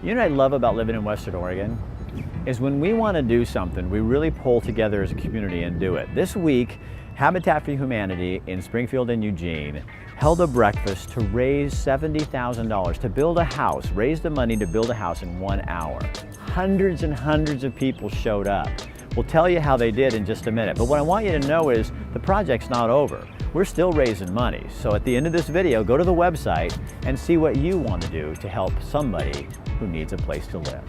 You know what I love about living in Western Oregon? Is when we want to do something, we really pull together as a community and do it. This week, Habitat for Humanity in Springfield and Eugene held a breakfast to raise $70,000 to build a house, raise the money to build a house in 1 hour. Hundreds and hundreds of people showed up. We'll tell you how they did in just a minute, but what I want you to know is the project's not over. We're still raising money, so at the end of this video, go to the website and see what you want to do to help somebody who needs a place to live.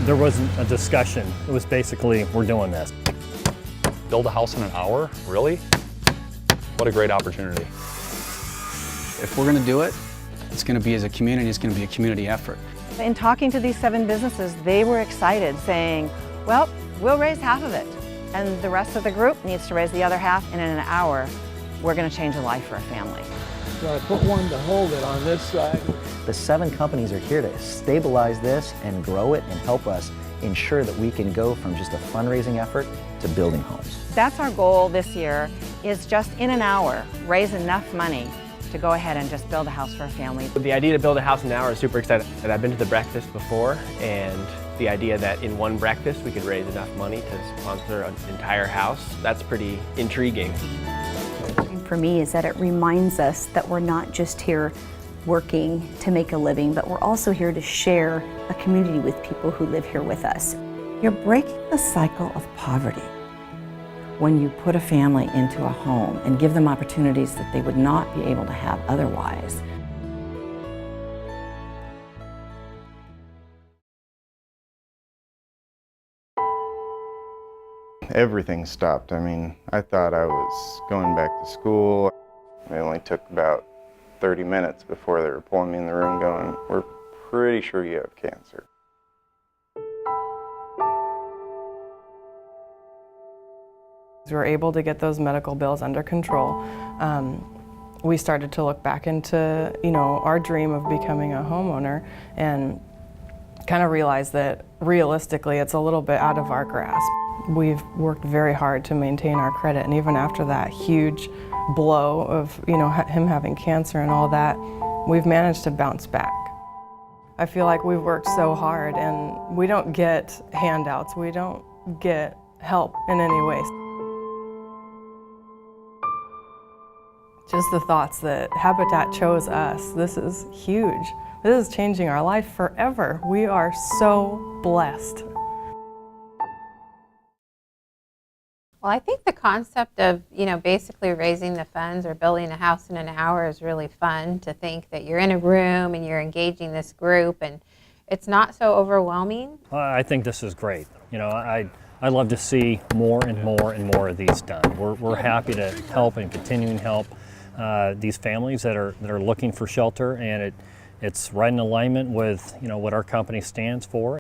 There wasn't a discussion. It was basically, we're doing this. Build a house in an hour? Really? What a great opportunity. If we're going to do it, it's going to be as a community, it's going to be a community effort. In talking to these 7 businesses, they were excited, saying, well, we'll raise half of it, and the rest of the group needs to raise the other half, and in an hour, we're going to change a life for a family. So I put one to hold it on this side. The 7 companies are here to stabilize this and grow it and help us ensure that we can go from just a fundraising effort to building homes. That's our goal this year, is just in an hour, raise enough money to go ahead and just build a house for a family. The idea to build a house in an hour is super exciting. And I've been to the breakfast before, and the idea that in one breakfast we could raise enough money to sponsor an entire house, that's pretty intriguing. For me is that it reminds us that we're not just here working to make a living, but we're also here to share a community with people who live here with us. You're breaking the cycle of poverty when you put a family into a home and give them opportunities that they would not be able to have otherwise. Everything stopped. I mean, I thought I was going back to school. It only took about 30 minutes before they were pulling me in the room going, we're pretty sure you have cancer. We were able to get those medical bills under control. We started to look back into, our dream of becoming a homeowner and kind of realized that realistically it's a little bit out of our grasp. We've worked very hard to maintain our credit, and even after that huge blow of him having cancer and all that, we've managed to bounce back. I feel like we've worked so hard and we don't get handouts, we don't get help in any way. Just the thoughts that Habitat chose us, this is huge. This is changing our life forever. We are so blessed. Well, I think the concept of, basically raising the funds or building a house in an hour is really fun, to think that you're in a room and you're engaging this group and it's not so overwhelming. I think this is great. I love to see more and more and more of these done. We're happy to help and continuing to help these families that are looking for shelter, and it's right in alignment with what our company stands for.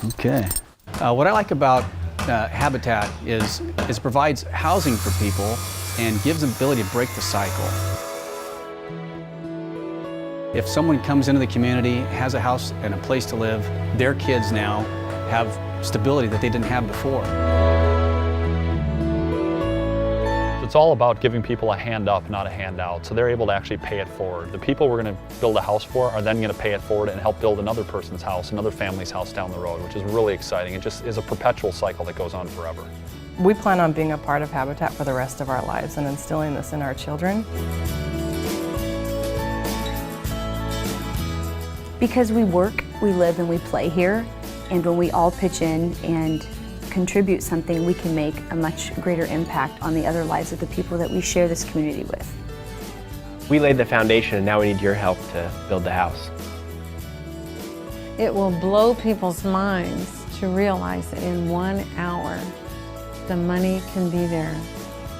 Okay. What I like about Habitat is it provides housing for people and gives them the ability to break the cycle. If someone comes into the community, has a house and a place to live, their kids now have stability that they didn't have before. It's all about giving people a hand up, not a handout, so they're able to actually pay it forward. The people we're going to build a house for are then going to pay it forward and help build another person's house, another family's house down the road, which is really exciting. It just is a perpetual cycle that goes on forever. We plan on being a part of Habitat for the rest of our lives and instilling this in our children. Because we work, we live, and we play here, and when we all pitch in and contribute something, we can make a much greater impact on the other lives of the people that we share this community with. We laid the foundation, and now we need your help to build the house. It will blow people's minds to realize that in 1 hour, the money can be there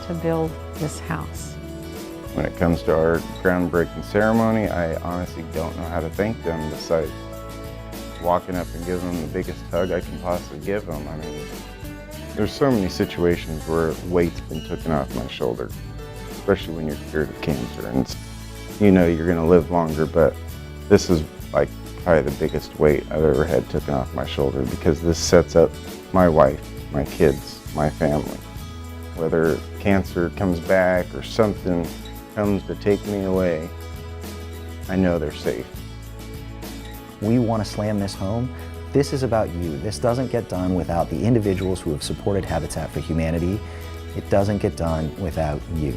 to build this house. When it comes to our groundbreaking ceremony, I honestly don't know how to thank them besides walking up and giving them the biggest hug I can possibly give them. I mean, there's so many situations where weight's been taken off my shoulder, especially when you're cured of cancer. And you're going to live longer, but this is like probably the biggest weight I've ever had taken off my shoulder, because this sets up my wife, my kids, my family. Whether cancer comes back or something comes to take me away, I know they're safe. We want to slam this home. This is about you. This doesn't get done without the individuals who have supported Habitat for Humanity. It doesn't get done without you.